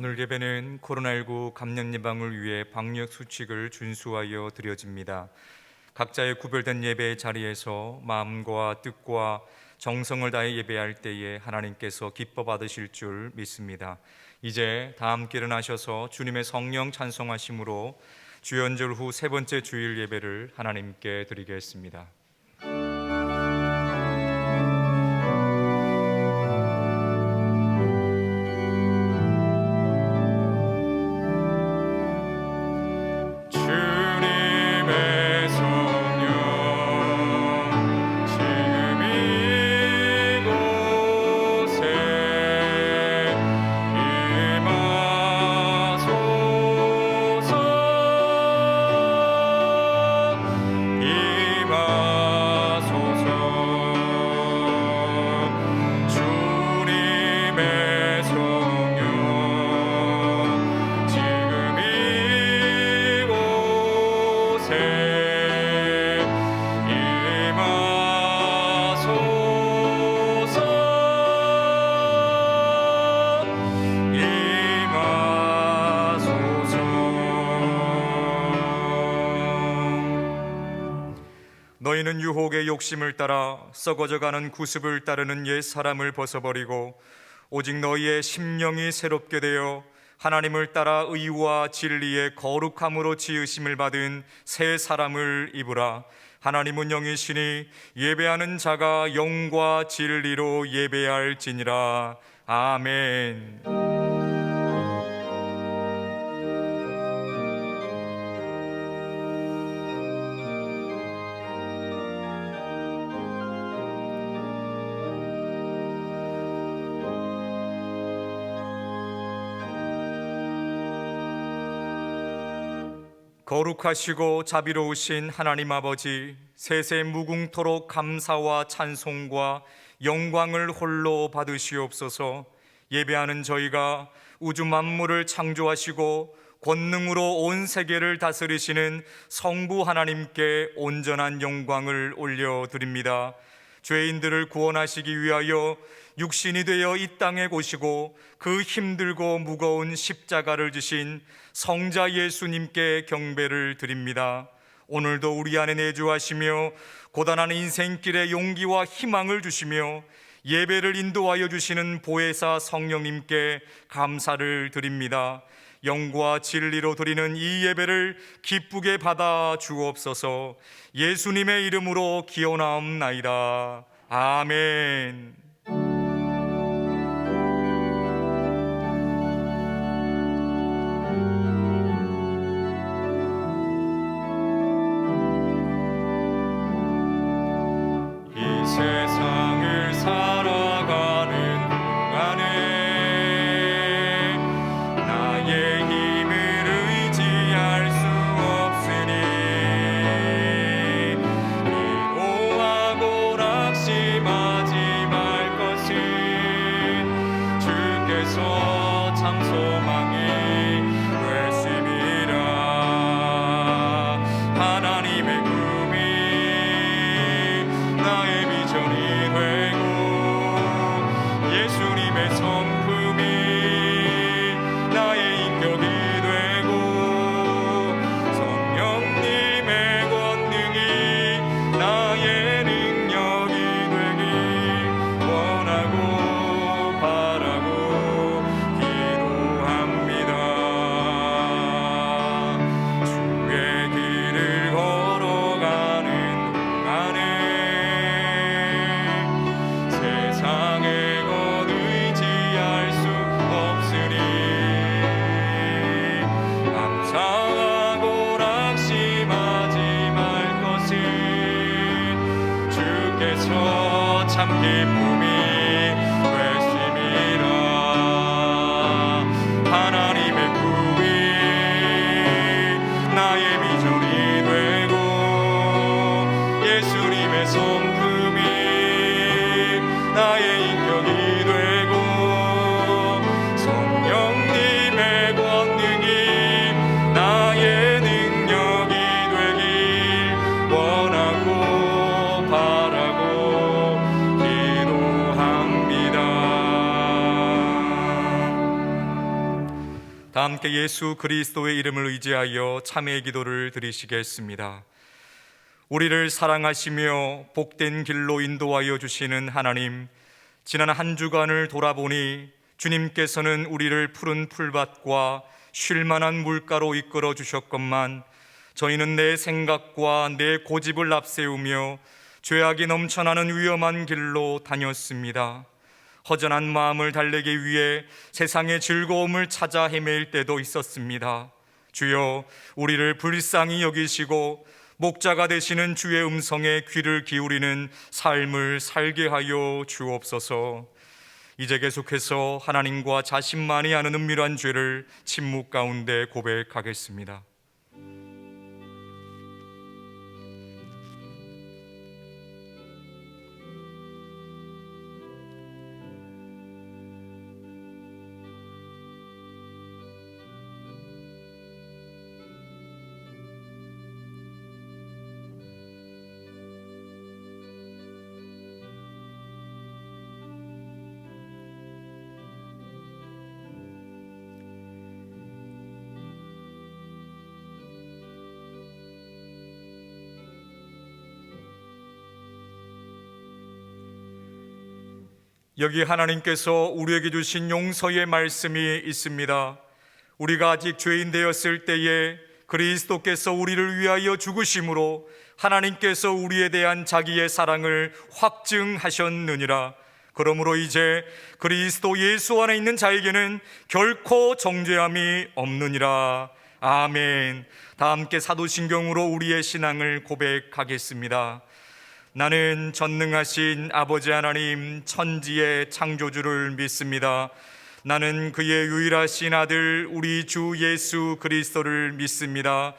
오늘 예배는 코로나19 감염 예방을 위해 방역 수칙을 준수하여 드려집니다. 각자의 구별된 예배의 자리에서 마음과 뜻과 정성을 다해 예배할 때에 하나님께서 기뻐 받으실 줄 믿습니다. 이제 다 함께 일어나셔서 주님의 성령 찬송하심으로 주연절 후 세 번째 주일 예배를 하나님께 드리겠습니다. 너희는 유혹의 욕심을 따라 썩어져가는 구습을 따르는 옛 사람을 벗어버리고 오직 너희의 심령이 새롭게 되어 하나님을 따라 의와 진리의 거룩함으로 지으심을 받은 새 사람을 입으라. 하나님은 영이시니 예배하는 자가 영과 진리로 예배할지니라. 아멘. 거룩하시고 자비로우신 하나님 아버지, 세세 무궁토록 감사와 찬송과 영광을 홀로 받으시옵소서. 예배하는 저희가 우주 만물을 창조하시고 권능으로 온 세계를 다스리시는 성부 하나님께 온전한 영광을 올려드립니다. 죄인들을 구원하시기 위하여 육신이 되어 이 땅에 오시고 그 힘들고 무거운 십자가를 지신 성자 예수님께 경배를 드립니다. 오늘도 우리 안에 내주하시며 고단한 인생길에 용기와 희망을 주시며 예배를 인도하여 주시는 보혜사 성령님께 감사를 드립니다. 영과 진리로 드리는 이 예배를 기쁘게 받아 주옵소서. 예수님의 이름으로 기원하옵나이다. 아멘. 이 세상을 살아가는 동안에 나의 힘을 의지할 수 없으니 기도하고 낙심하지 말 것은 주께서 참 소망이 되심이라. 하나님의 꿈이 나의 비전이 되고 예수님의 성품이 나의 인격이 되고 성령님의 권능이 나의 능력이 되길 원하고 바라고 기도합니다. 주의 길을 걸어가는 동안에 세상의 것 의지할 수 없으니 감사하고 낙심하지 말 것은 주께서 참 기쁨이 되심이라. 하나님의 꿈이 나의 비전이 되고 예수님의 성품이 나의 인격이 되고 성령님의 권능이 나의 능력이 되길 원하고 바라고 기도 다 함께 예수 그리스도의 이름을 의지하여 참회의 기도를 드리시겠습니다. 우리를 사랑하시며 복된 길로 인도하여 주시는 하나님, 지난 한 주간을 돌아보니 주님께서는 우리를 푸른 풀밭과 쉴만한 물가로 이끌어 주셨건만 저희는 내 생각과 내 고집을 앞세우며 죄악이 넘쳐나는 위험한 길로 다녔습니다. 허전한 마음을 달래기 위해 세상의 즐거움을 찾아 헤맬 때도 있었습니다. 주여, 우리를 불쌍히 여기시고 목자가 되시는 주의 음성에 귀를 기울이는 삶을 살게 하여 주옵소서. 이제 계속해서 하나님과 자신만이 아는 은밀한 죄를 침묵 가운데 고백하겠습니다. 여기 하나님께서 우리에게 주신 용서의 말씀이 있습니다. 우리가 아직 죄인 되었을 때에 그리스도께서 우리를 위하여 죽으심으로 하나님께서 우리에 대한 자기의 사랑을 확증하셨느니라. 그러므로 이제 그리스도 예수 안에 있는 자에게는 결코 정죄함이 없느니라. 아멘. 다 함께 사도신경으로 우리의 신앙을 고백하겠습니다. 나는 전능하신 아버지 하나님 천지의 창조주를 믿습니다. 나는 그의 유일하신 아들 우리 주 예수 그리스도를 믿습니다.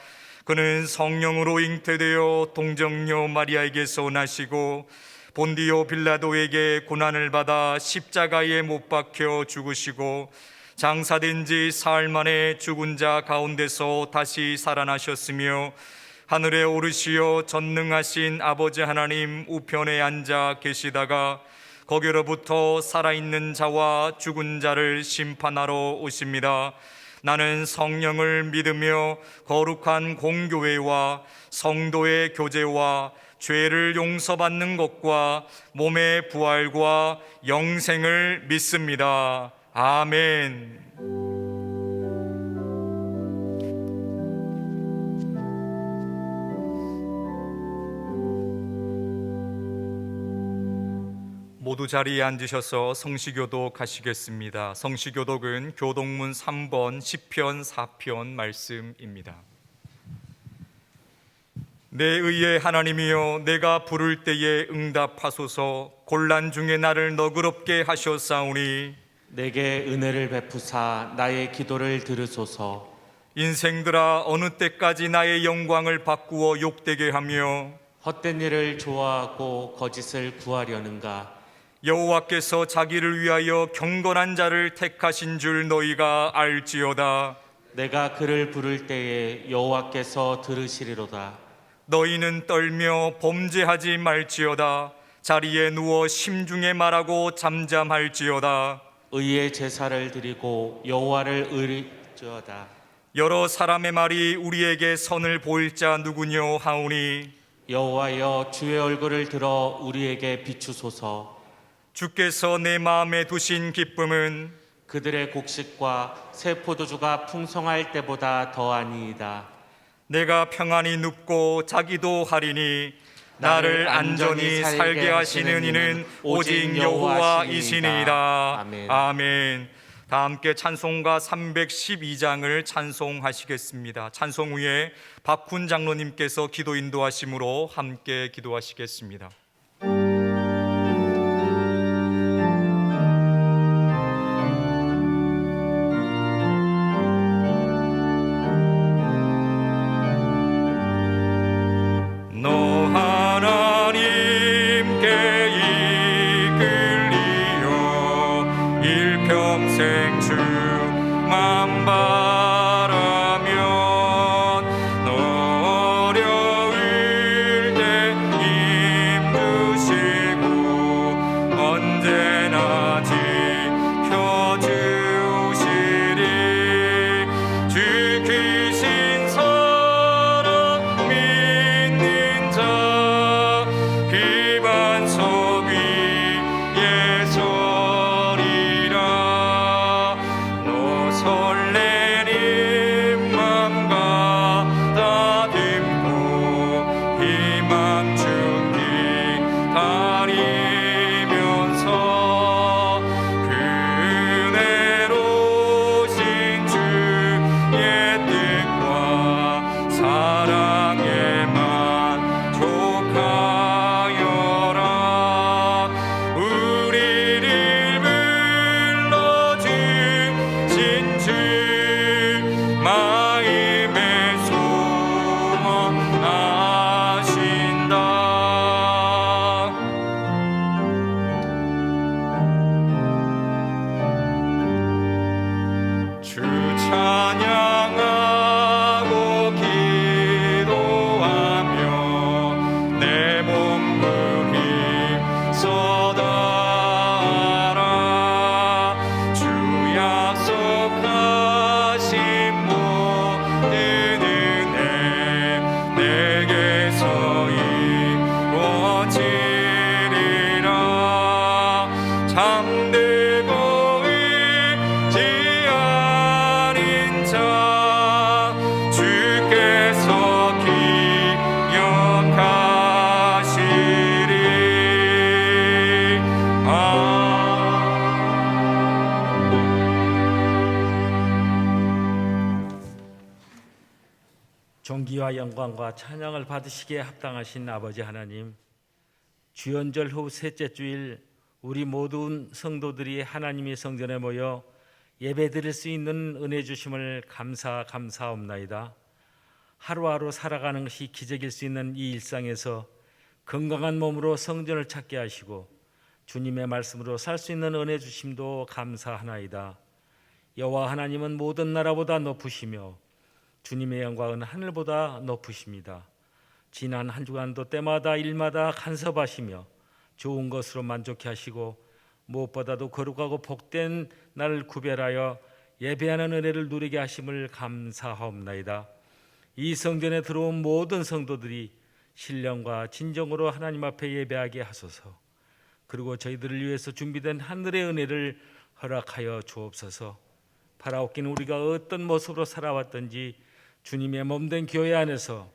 그는 성령으로 잉태되어 동정녀 마리아에게서 나시고 본디오 빌라도에게 고난을 받아 십자가에 못 박혀 죽으시고 장사된 지 사흘 만에 죽은 자 가운데서 다시 살아나셨으며 하늘에 오르시어 전능하신 아버지 하나님 우편에 앉아 계시다가 거기로부터 살아있는 자와 죽은 자를 심판하러 오십니다. 나는 성령을 믿으며 거룩한 공교회와 성도의 교제와 죄를 용서받는 것과 몸의 부활과 영생을 믿습니다. 아멘. 모두 자리에 앉으셔서 성시교독 하시겠습니다. 성시교독은 교독문 3번 시편 4편 말씀입니다. 내 의의 하나님이여, 내가 부를 때에 응답하소서. 곤란 중에 나를 너그럽게 하셨사오니 내게 은혜를 베푸사 나의 기도를 들으소서. 인생들아, 어느 때까지 나의 영광을 바꾸어 욕되게 하며 헛된 일을 좋아하고 거짓을 구하려는가. 여호와께서 자기를 위하여 경건한 자를 택하신 줄 너희가 알지어다. 내가 그를 부를 때에 여호와께서 들으시리로다. 너희는 떨며 범죄하지 말지어다. 자리에 누워 심중에 말하고 잠잠할지어다. 의의 제사를 드리고 여호와를 의지어다. 여러 사람의 말이 우리에게 선을 보일 자 누구뇨 하오니 여호와여, 주의 얼굴을 들어 우리에게 비추소서. 주께서 내 마음에 두신 기쁨은 그들의 곡식과 새 포도주가 풍성할 때보다 더하니이다. 내가 평안히 눕고 자기도 하리니 나를 안전히 살게 하시는 이는 오직 여호와이시니이다. 아멘. 다 함께 찬송가 312장을 찬송하시겠습니다. 찬송 후에 박훈 장로님께서 기도 인도하심으로 함께 기도하시겠습니다. 존귀와 영광과 찬양을 받으시기에 합당하신 아버지 하나님, 주연절 후 셋째 주일 우리 모든 성도들이 하나님의 성전에 모여 예배드릴 수 있는 은혜 주심을 감사옵나이다. 하루하루 살아가는 것이 기적일 수 있는 이 일상에서 건강한 몸으로 성전을 찾게 하시고 주님의 말씀으로 살 수 있는 은혜 주심도 감사하나이다. 여호와 하나님은 모든 나라보다 높으시며 주님의 영광은 하늘보다 높으십니다. 지난 한 주간도 때마다 일마다 간섭하시며 좋은 것으로 만족해 하시고 무엇보다도 거룩하고 복된 날을 구별하여 예배하는 은혜를 누리게 하심을 감사하옵나이다. 이 성전에 들어온 모든 성도들이 신령과 진정으로 하나님 앞에 예배하게 하소서. 그리고 저희들을 위해서 준비된 하늘의 은혜를 허락하여 주옵소서. 바라옵기는 우리가 어떤 모습으로 살아왔든지 주님의 몸된 교회 안에서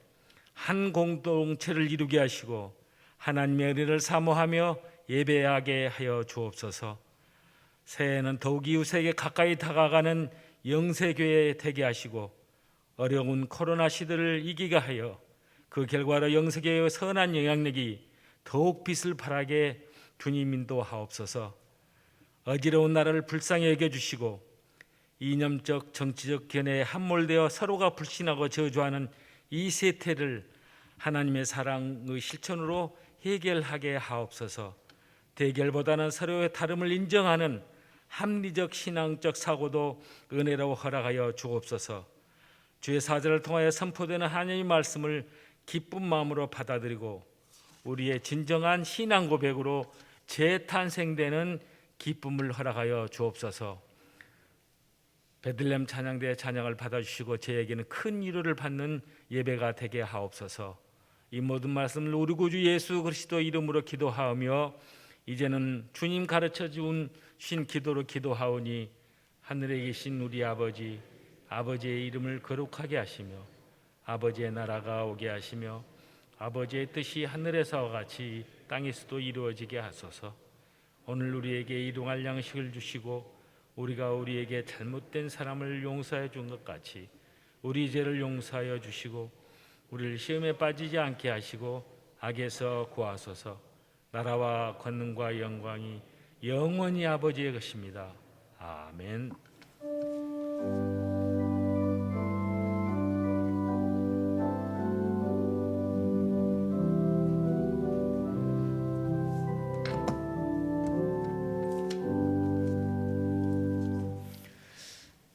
한 공동체를 이루게 하시고 하나님의 은혜를 사모하며 예배하게 하여 주옵소서. 새해에는 더욱 이웃에게 가까이 다가가는 영세교회 되게 하시고 어려운 코로나 시대를 이기게 하여 그 결과로 영세교회의 선한 영향력이 더욱 빛을 발하게 주님 인도하옵소서. 어지러운 나라를 불쌍히 여겨주시고 이념적 정치적 견해에 함몰되어 서로가 불신하고 저주하는 이 세태를 하나님의 사랑의 실천으로 해결하게 하옵소서. 대결보다는 서로의 다름을 인정하는 합리적 신앙적 사고도 은혜로 허락하여 주옵소서. 주의 사절을 통하여 선포되는 하나님의 말씀을 기쁜 마음으로 받아들이고 우리의 진정한 신앙 고백으로 재탄생되는 기쁨을 허락하여 주옵소서. 베들레헴 찬양대의 찬양을 받아주시고 저에게는 큰 위로를 받는 예배가 되게 하옵소서. 이 모든 말씀을 우리 구주 예수 그리스도 이름으로 기도하오며 이제는 주님 가르쳐 주신 기도로 기도하오니 하늘에 계신 우리 아버지, 아버지의 이름을 거룩하게 하시며 아버지의 나라가 오게 하시며 아버지의 뜻이 하늘에서와 같이 땅에서도 이루어지게 하소서. 오늘 우리에게 일용할 양식을 주시고 우리가 우리에게 잘못된 사람을 용서해 준 것 같이 우리 죄를 용서하여 주시고 우리를 시험에 빠지지 않게 하시고 악에서 구하소서. 나라와 권능과 영광이 영원히 아버지의 것입니다. 아멘.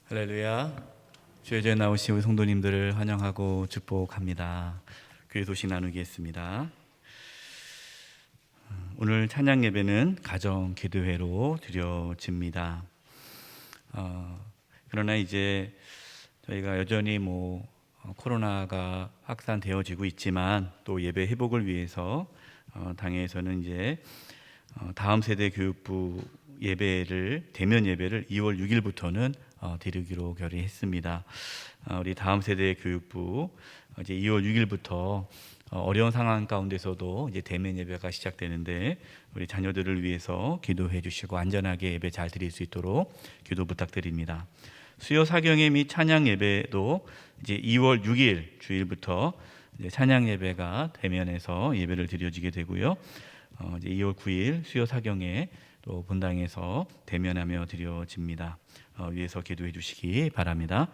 할렐루야. 주의 전에 나오신 우리 성도님들을 환영하고 축복합니다. 교회 소식 나누겠습니다. 오늘 찬양 예배는 가정 기도회로 드려집니다. 그러나 이제 저희가 여전히 코로나가 확산되어지고 있지만 또 예배 회복을 위해서 당회에서는 이제 다음 세대 교육부 예배를 대면 예배를 2월 6일부터는 드리기로 결의했습니다. 우리 다음 세대 교육부 이제 2월 6일부터 어려운 상황 가운데서도 이제 대면 예배가 시작되는데 우리 자녀들을 위해서 기도해 주시고 안전하게 예배 잘 드릴 수 있도록 기도 부탁드립니다. 수요 사경회 및 찬양 예배도 이제 2월 6일 주일부터 이제 찬양 예배가 대면에서 예배를 드려지게 되고요. 이제 2월 9일 수요 사경회 또 본당에서 대면하며 드려집니다. 위에서 기도해 주시기 바랍니다.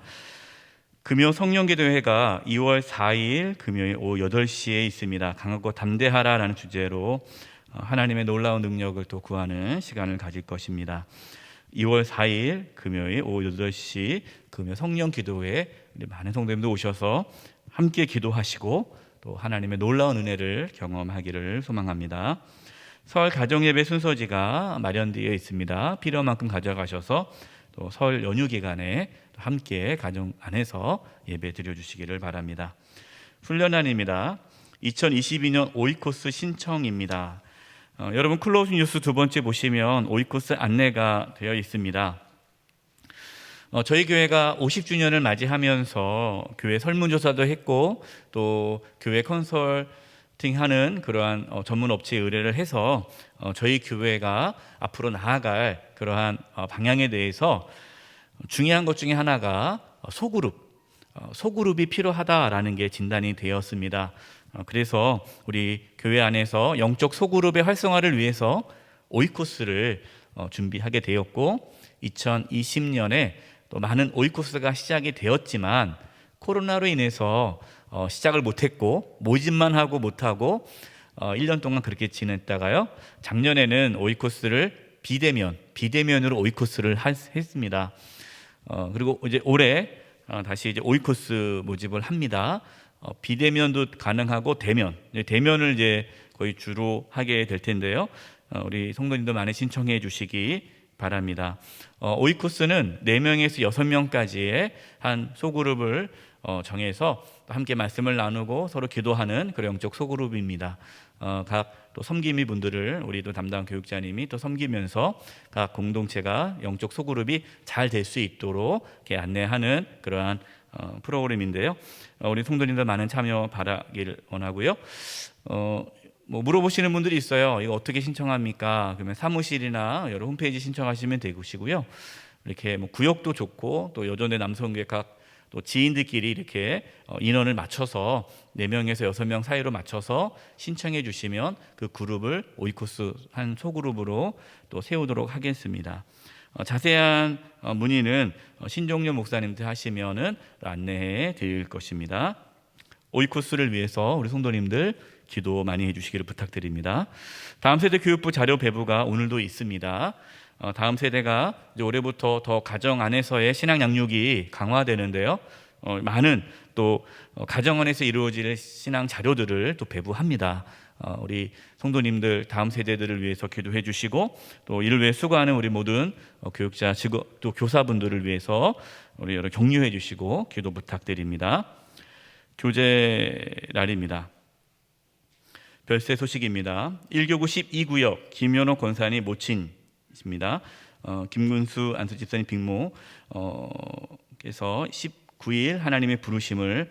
금요 성령기도회가 2월 4일 금요일 오후 8시에 있습니다. 강하고 담대하라라는 주제로 하나님의 놀라운 능력을 또 구하는 시간을 가질 것입니다. 2월 4일 금요일 오후 8시 금요 성령기도회에 많은 성도님들 오셔서 함께 기도하시고 또 하나님의 놀라운 은혜를 경험하기를 소망합니다. 설 가정예배 순서지가 마련되어 있습니다. 필요한 만큼 가져가셔서 또 설 연휴 기간에 함께 가정 안에서 예배 드려주시기를 바랍니다. 훈련안입니다. 2022년 오이코스 신청입니다. 여러분 클로즈 뉴스 두 번째 보시면 오이코스 안내가 되어 있습니다. 저희 교회가 50주년을 맞이하면서 교회 설문조사도 했고 또 교회 컨설팅하는 그러한 전문 업체에 의뢰를 해서 저희 교회가 앞으로 나아갈 그러한 방향에 대해서 중요한 것 중에 하나가 소그룹, 소그룹이 필요하다라는 게 진단이 되었습니다. 그래서 우리 교회 안에서 영적 소그룹의 활성화를 위해서 오이코스를 준비하게 되었고 2020년에 또 많은 오이코스가 시작이 되었지만 코로나로 인해서 시작을 못했고 모집만 하고 못하고 1년 동안 그렇게 지냈다가요. 작년에는 오이코스를 비대면으로 오이코스를 했습니다. 그리고 이제 올해 다시 이제 오이코스 모집을 합니다. 비대면도 가능하고 대면을 이제 거의 주로 하게 될 텐데요. 우리 성도님들 많이 신청해 주시기 바랍니다. 오이코스는 4명에서 6명까지의 한 소그룹을 정해서 함께 말씀을 나누고 서로 기도하는 그런 영적 소그룹입니다. 각 또 섬김이 분들을 우리 또 담당 교육자님이 또 섬기면서 각 공동체가 영적 소그룹이 잘 될 수 있도록 이렇게 안내하는 그러한 프로그램인데요. 우리 성도님들 많은 참여 바라길 원하고요. 뭐 물어보시는 분들이 있어요. 이거 어떻게 신청합니까? 그러면 사무실이나 여러 홈페이지 신청하시면 되시고요. 이렇게 뭐 구역도 좋고 또 여전의 남성교회 각 또 지인들끼리 이렇게 인원을 맞춰서 4명에서 6명 사이로 맞춰서 신청해 주시면 그 그룹을 오이코스 한 소그룹으로 또 세우도록 하겠습니다. 자세한 문의는 신종료 목사님들 하시면은 안내해 드릴 것입니다. 오이코스를 위해서 우리 성도님들 기도 많이 해주시기를 부탁드립니다. 다음 세대 교육부 자료 배부가 오늘도 있습니다. 다음 세대가 이제 올해부터 더 가정 안에서의 신앙 양육이 강화되는데요. 많은 또 가정 안에서 이루어질 신앙 자료들을 또 배부합니다. 우리 성도님들 다음 세대들을 위해서 기도해 주시고 또 이를 위해 수고하는 우리 모든 교육자, 또 교사분들을 위해서 우리 여러 격려해 주시고 기도 부탁드립니다. 교제 날입니다. 별세 소식입니다. 1교구 12구역 김현호 권사님 모친이십니다. 김군수 안수 집사님 빅모 께서 19일 하나님의 부르심을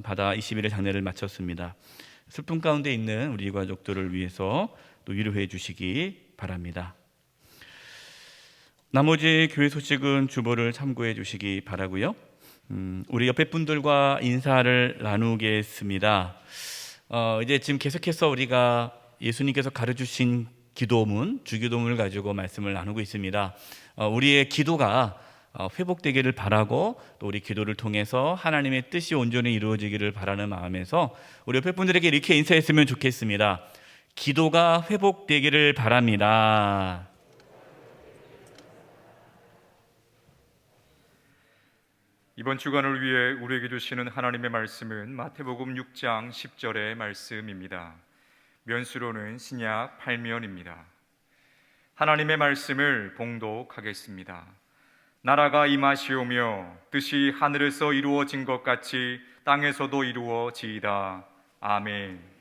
받아 20일의 장례를 마쳤습니다. 슬픔 가운데 있는 우리 가족들을 위해서 또 위로해 주시기 바랍니다. 나머지 교회 소식은 주보를 참고해 주시기 바라고요. 우리 옆에 분들과 인사를 나누겠습니다. 이제 지금 계속해서 우리가 예수님께서 가르쳐주신 기도문, 주기도문을 가지고 말씀을 나누고 있습니다. 우리의 기도가 회복되기를 바라고 또 우리 기도를 통해서 하나님의 뜻이 온전히 이루어지기를 바라는 마음에서 우리 옆에 분들에게 이렇게 인사했으면 좋겠습니다. 기도가 회복되기를 바랍니다. 이번 주간을 위해 우리에게 주시는 하나님의 말씀은 마태복음 6장 10절의 말씀입니다. 면수로는 신약 8면입니다. 하나님의 말씀을 봉독하겠습니다. 나라가 임하시오며 뜻이 하늘에서 이루어진 것 같이 땅에서도 이루어지이다. 아멘.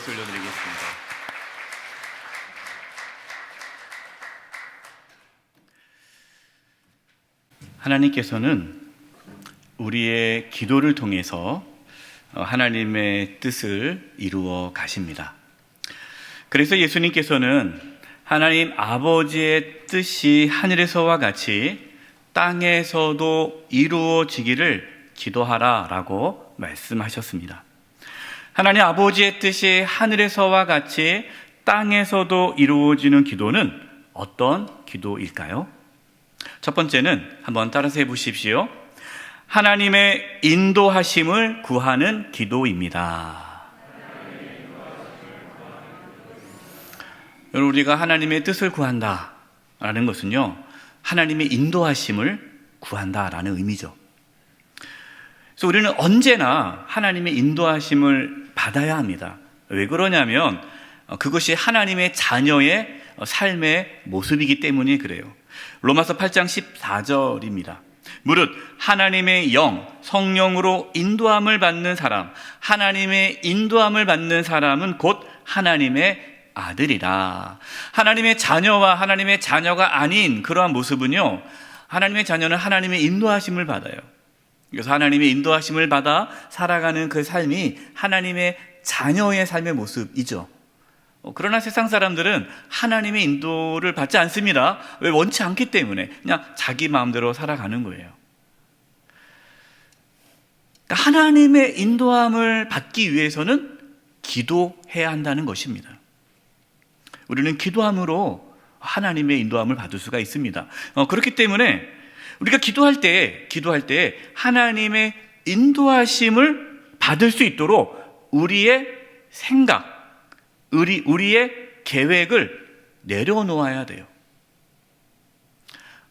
박수 올려드리겠습니다. 하나님께서는 우리의 기도를 통해서 하나님의 뜻을 이루어 가십니다. 그래서 예수님께서는 하나님 아버지의 뜻이 하늘에서와 같이 땅에서도 이루어지기를 기도하라라고 말씀하셨습니다. 하나님 아버지의 뜻이 하늘에서와 같이 땅에서도 이루어지는 기도는 어떤 기도일까요? 첫 번째는 한번 따라서 해보십시오. 하나님의 인도하심을 구하는 기도입니다. 여러분, 우리가 하나님의 뜻을 구한다라는 것은요, 하나님의 인도하심을 구한다라는 의미죠. 그래서 우리는 언제나 하나님의 인도하심을 받아야 합니다. 왜 그러냐면 그것이 하나님의 자녀의 삶의 모습이기 때문에 그래요. 로마서 8장 14절입니다. 무릇 하나님의 영, 성령으로 인도함을 받는 사람, 하나님의 인도함을 받는 사람은 곧 하나님의 아들이라. 하나님의 자녀와 하나님의 자녀가 아닌 그러한 모습은요, 하나님의 자녀는 하나님의 인도하심을 받아요. 그래서 하나님의 인도하심을 받아 살아가는 그 삶이 하나님의 자녀의 삶의 모습이죠. 그러나 세상 사람들은 하나님의 인도를 받지 않습니다. 왜? 원치 않기 때문에 그냥 자기 마음대로 살아가는 거예요. 그러니까 하나님의 인도함을 받기 위해서는 기도해야 한다는 것입니다. 우리는 기도함으로 하나님의 인도함을 받을 수가 있습니다. 그렇기 때문에 우리가 기도할 때 하나님의 인도하심을 받을 수 있도록 우리의 생각, 우리의 계획을 내려놓아야 돼요.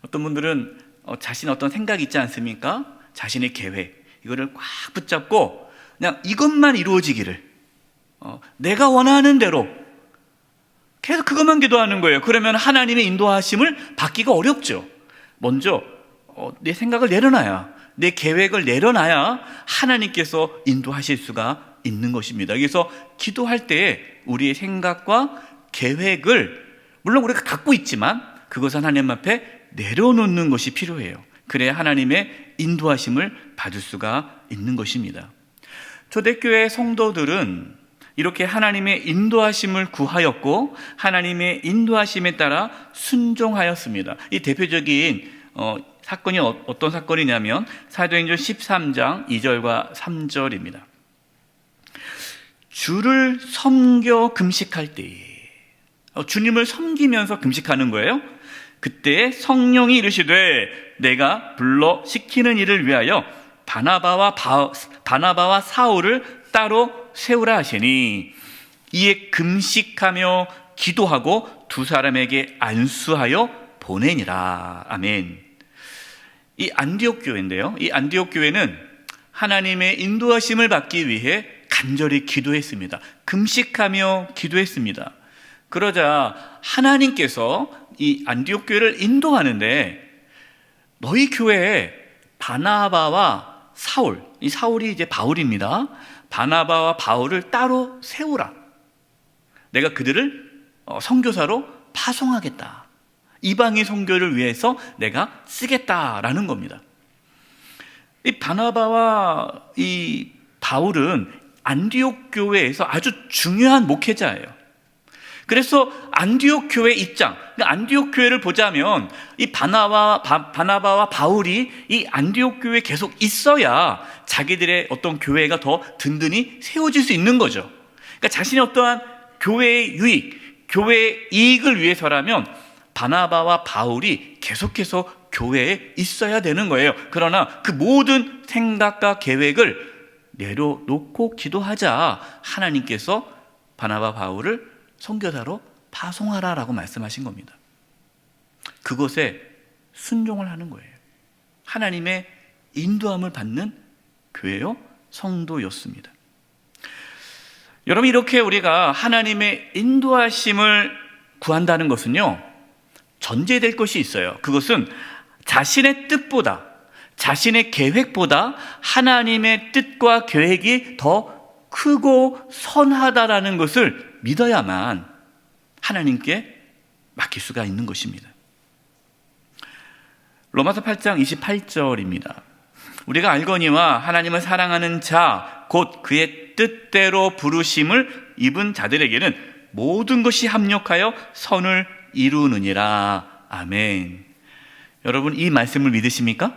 어떤 분들은 자신 어떤 생각이 있지 않습니까? 자신의 계획, 이거를 꽉 붙잡고 그냥 이것만 이루어지기를, 내가 원하는 대로 계속 그것만 기도하는 거예요. 그러면 하나님의 인도하심을 받기가 어렵죠. 먼저 내 생각을 내려놔야, 내 계획을 내려놔야 하나님께서 인도하실 수가 있는 것입니다. 그래서 기도할 때 우리의 생각과 계획을 물론 우리가 갖고 있지만 그것은 하나님 앞에 내려놓는 것이 필요해요. 그래야 하나님의 인도하심을 받을 수가 있는 것입니다. 초대교회 성도들은 이렇게 하나님의 인도하심을 구하였고 하나님의 인도하심에 따라 순종하였습니다. 이 대표적인 사건이 어떤 사건이냐면 사도행전 13장 2절과 3절입니다. 주를 섬겨 금식할 때에, 주님을 섬기면서 금식하는 거예요. 그때 성령이 이르시되 내가 불러 시키는 일을 위하여 바나바와 사울을 따로 세우라 하시니 이에 금식하며 기도하고 두 사람에게 안수하여 보내니라. 아멘. 이 안디옥 교회인데요, 이 안디옥 교회는 하나님의 인도하심을 받기 위해 간절히 기도했습니다. 금식하며 기도했습니다. 그러자 하나님께서 이 안디옥 교회를 인도하는데 너희 교회에 바나바와 사울, 이 사울이 이제 바울입니다. 바나바와 바울을 따로 세우라. 내가 그들을 선교사로 파송하겠다. 이방인 선교를 위해서 내가 쓰겠다라는 겁니다. 이 바나바와 이 바울은 안디옥 교회에서 아주 중요한 목회자예요. 그래서 안디옥 교회 입장, 안디옥 교회를 보자면 이 바나바와 바울이 이 안디옥 교회에 계속 있어야 자기들의 어떤 교회가 더 든든히 세워질 수 있는 거죠. 그러니까 자신의 어떠한 교회의 유익, 교회의 이익을 위해서라면 바나바와 바울이 계속해서 교회에 있어야 되는 거예요. 그러나 그 모든 생각과 계획을 내려놓고 기도하자 하나님께서 바나바 바울을 선교사로 파송하라라고 말씀하신 겁니다. 그것에 순종을 하는 거예요. 하나님의 인도함을 받는 교회요, 성도였습니다. 여러분, 이렇게 우리가 하나님의 인도하심을 구한다는 것은요, 전제될 것이 있어요. 그것은 자신의 뜻보다, 자신의 계획보다 하나님의 뜻과 계획이 더 크고 선하다라는 것을 믿어야만 하나님께 맡길 수가 있는 것입니다. 로마서 8장 28절입니다. 우리가 알거니와 하나님을 사랑하는 자, 곧 그의 뜻대로 부르심을 입은 자들에게는 모든 것이 합력하여 선을 이루느니라. 아멘. 여러분, 이 말씀을 믿으십니까?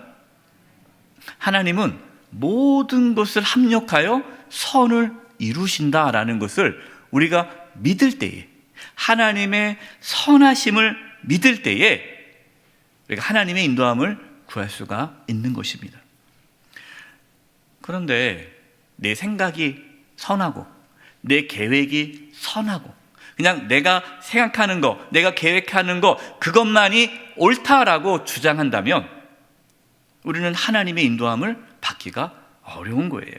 하나님은 모든 것을 합력하여 선을 이루신다라는 것을 우리가 믿을 때에, 하나님의 선하심을 믿을 때에 우리가 하나님의 인도함을 구할 수가 있는 것입니다. 그런데 내 생각이 선하고 내 계획이 선하고 그냥 내가 생각하는 거, 내가 계획하는 거, 그것만이 옳다라고 주장한다면 우리는 하나님의 인도함을 받기가 어려운 거예요.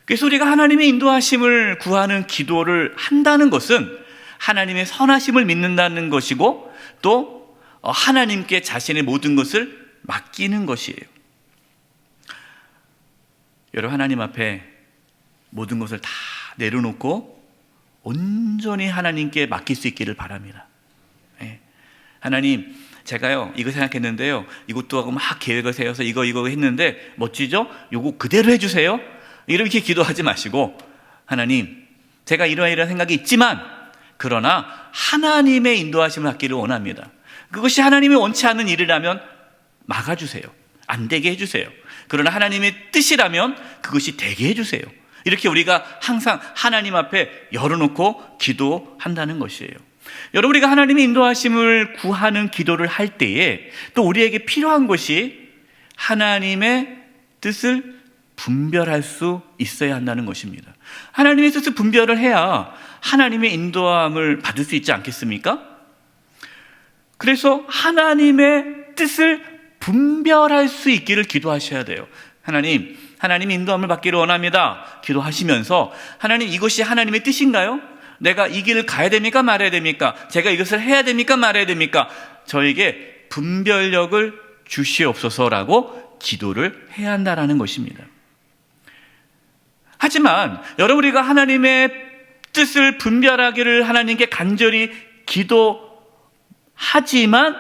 그래서 우리가 하나님의 인도하심을 구하는 기도를 한다는 것은 하나님의 선하심을 믿는다는 것이고, 또 하나님께 자신의 모든 것을 맡기는 것이에요. 여러분, 하나님 앞에 모든 것을 다 내려놓고 온전히 하나님께 맡길 수 있기를 바랍니다. 하나님, 제가요 이거 생각했는데요, 이것도 하고 막 계획을 세워서 이거 했는데 멋지죠? 요거 그대로 해주세요. 이렇게 기도하지 마시고, 하나님, 제가 이러이러한 생각이 있지만 그러나 하나님의 인도하심을 받기를 원합니다. 그것이 하나님이 원치 않는 일이라면 막아주세요. 안 되게 해주세요. 그러나 하나님의 뜻이라면 그것이 되게 해주세요. 이렇게 우리가 항상 하나님 앞에 열어놓고 기도한다는 것이에요. 여러분, 우리가 하나님의 인도하심을 구하는 기도를 할 때에 또 우리에게 필요한 것이 하나님의 뜻을 분별할 수 있어야 한다는 것입니다. 하나님의 뜻을 분별을 해야 하나님의 인도함을 받을 수 있지 않겠습니까? 그래서 하나님의 뜻을 분별할 수 있기를 기도하셔야 돼요. 하나님, 하나님의 인도함을 받기를 원합니다. 기도하시면서, 하나님, 이것이 하나님의 뜻인가요? 내가 이 길을 가야 됩니까? 말아야 됩니까? 제가 이것을 해야 됩니까? 말아야 됩니까? 저에게 분별력을 주시옵소서라고 기도를 해야 한다는 것입니다. 하지만 여러분, 우리가 하나님의 뜻을 분별하기를 하나님께 간절히 기도하지만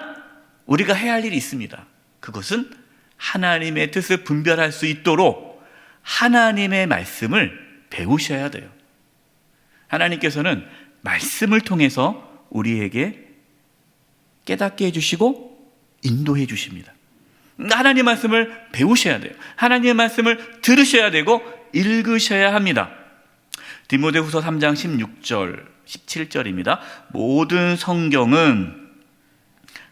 우리가 해야 할 일이 있습니다. 그것은 하나님의 뜻을 분별할 수 있도록 하나님의 말씀을 배우셔야 돼요. 하나님께서는 말씀을 통해서 우리에게 깨닫게 해주시고 인도해 주십니다. 하나님의 말씀을 배우셔야 돼요. 하나님의 말씀을 들으셔야 되고 읽으셔야 합니다. 디모데후서 3장 16절, 17절입니다. 모든 성경은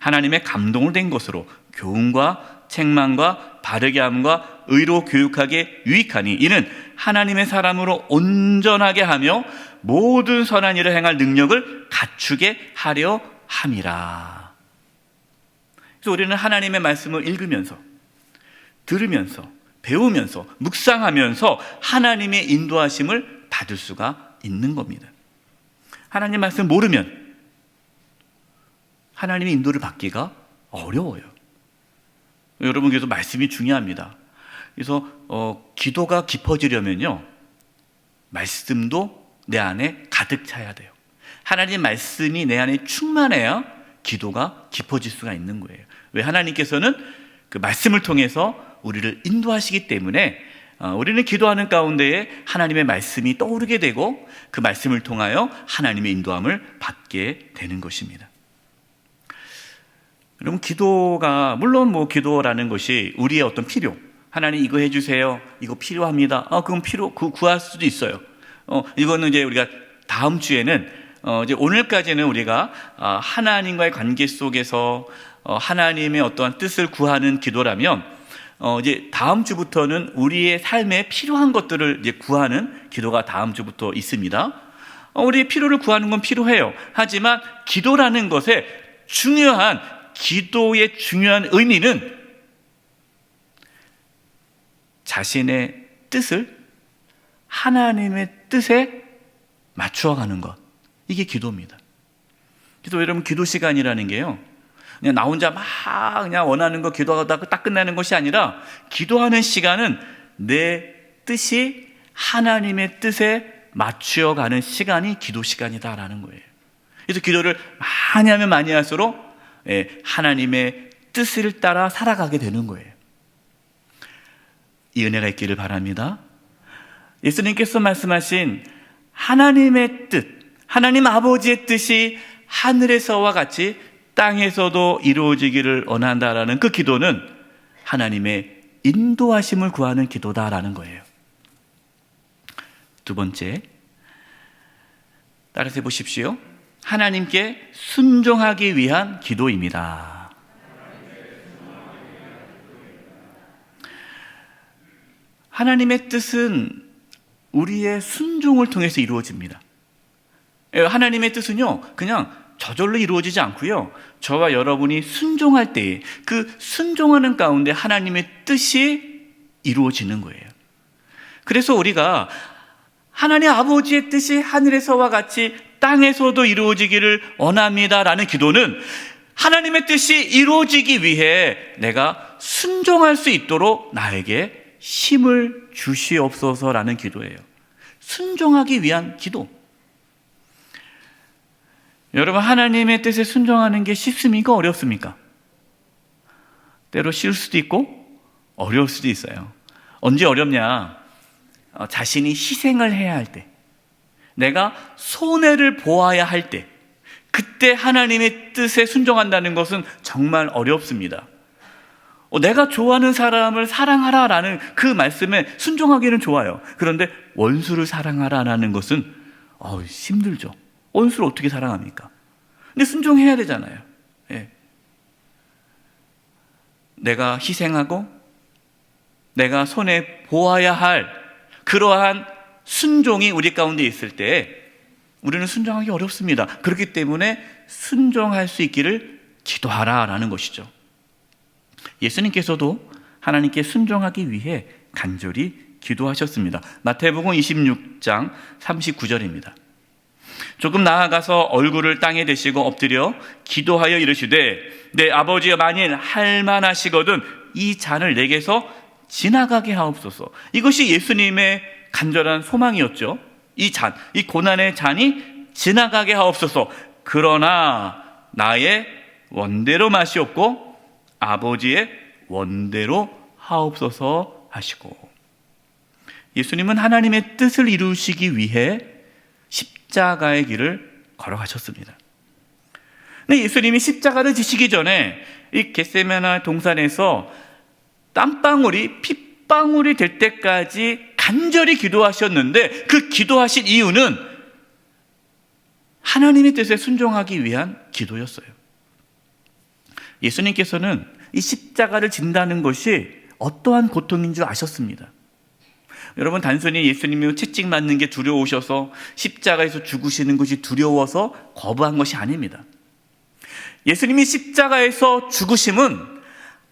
하나님의 감동을 된 것으로 교훈과 책망과 바르게 함과 의로 교육하게 유익하니 이는 하나님의 사람으로 온전하게 하며 모든 선한 일을 행할 능력을 갖추게 하려 함이라. 그래서 우리는 하나님의 말씀을 읽으면서, 들으면서, 배우면서, 묵상하면서 하나님의 인도하심을 받을 수가 있는 겁니다. 하나님 말씀 모르면 하나님의 인도를 받기가 어려워요. 여러분, 그래서 말씀이 중요합니다. 그래서 기도가 깊어지려면요, 말씀도 내 안에 가득 차야 돼요. 하나님 말씀이 내 안에 충만해야 기도가 깊어질 수가 있는 거예요. 왜? 하나님께서는 그 말씀을 통해서 우리를 인도하시기 때문에 우리는 기도하는 가운데에 하나님의 말씀이 떠오르게 되고 그 말씀을 통하여 하나님의 인도함을 받게 되는 것입니다. 여러분, 기도가 물론 기도라는 것이 우리의 어떤 필요, 하나님 이거 해주세요, 이거 필요합니다. 그건 구할 수도 있어요. 이거는 이제 우리가 다음 주에는 이제 오늘까지는 우리가 하나님과의 관계 속에서 하나님의 어떠한 뜻을 구하는 기도라면 이제 다음 주부터는 우리의 삶에 필요한 것들을 이제 구하는 기도가 다음 주부터 있습니다. 우리의 필요를 구하는 건 필요해요. 하지만 기도라는 것의 기도의 중요한 의미는 자신의 뜻을 하나님의 뜻에 맞추어가는 것, 이게 기도입니다. 그래서 여러분, 기도 시간이라는 게요, 그냥 나 혼자 막 그냥 원하는 거 기도하다가 딱 끝나는 것이 아니라 기도하는 시간은 내 뜻이 하나님의 뜻에 맞추어가는 시간이 기도 시간이다라는 거예요. 그래서 기도를 많이 하면 많이 할수록 하나님의 뜻을 따라 살아가게 되는 거예요. 이 은혜가 있기를 바랍니다. 예수님께서 말씀하신 하나님의 뜻, 하나님 아버지의 뜻이 하늘에서와 같이 땅에서도 이루어지기를 원한다라는 그 기도는 하나님의 인도하심을 구하는 기도다라는 거예요. 두 번째, 따라서 해보십시오. 하나님께 순종하기 위한 기도입니다. 하나님의 뜻은 우리의 순종을 통해서 이루어집니다. 하나님의 뜻은요, 그냥 저절로 이루어지지 않고요, 저와 여러분이 순종할 때에 그 순종하는 가운데 하나님의 뜻이 이루어지는 거예요. 그래서 우리가 하나님 아버지의 뜻이 하늘에서와 같이 땅에서도 이루어지기를 원합니다라는 기도는 하나님의 뜻이 이루어지기 위해 내가 순종할 수 있도록 나에게 힘을 주시옵소서라는 기도예요. 순종하기 위한 기도. 여러분, 하나님의 뜻에 순종하는 게 쉽습니까? 어렵습니까? 때로 쉬울 수도 있고 어려울 수도 있어요. 언제 어렵냐? 자신이 희생을 해야 할 때, 내가 손해를 보아야 할 때, 그때 하나님의 뜻에 순종한다는 것은 정말 어렵습니다. 내가 좋아하는 사람을 사랑하라라는 그 말씀에 순종하기는 좋아요. 그런데 원수를 사랑하라라는 것은 힘들죠. 원수를 어떻게 사랑합니까? 근데 순종해야 되잖아요. 내가 희생하고 내가 손해 보아야 할 그러한 순종이 우리 가운데 있을 때 우리는 순종하기 어렵습니다. 그렇기 때문에 순종할 수 있기를 기도하라라는 것이죠. 예수님께서도 하나님께 순종하기 위해 간절히 기도하셨습니다. 마태복음 26장 39절입니다. 조금 나아가서 얼굴을 땅에 대시고 엎드려 기도하여 이르시되 내 아버지여 만일 할만하시거든 이 잔을 내게서 지나가게 하옵소서. 이것이 예수님의 간절한 소망이었죠. 이 잔, 이 고난의 잔이 지나가게 하옵소서. 그러나 나의 원대로 마시옵고 아버지의 원대로 하옵소서 하시고, 예수님은 하나님의 뜻을 이루시기 위해 십자가의 길을 걸어가셨습니다. 근데 예수님이 십자가를 지시기 전에 이 겟세마네 동산에서 땀방울이 핏방울이 될 때까지 간절히 기도하셨는데, 그 기도하신 이유는 하나님의 뜻에 순종하기 위한 기도였어요. 예수님께서는 이 십자가를 진다는 것이 어떠한 고통인 줄 아셨습니다. 여러분, 단순히 예수님이 채찍 맞는 게 두려우셔서 십자가에서 죽으시는 것이 두려워서 거부한 것이 아닙니다. 예수님이 십자가에서 죽으심은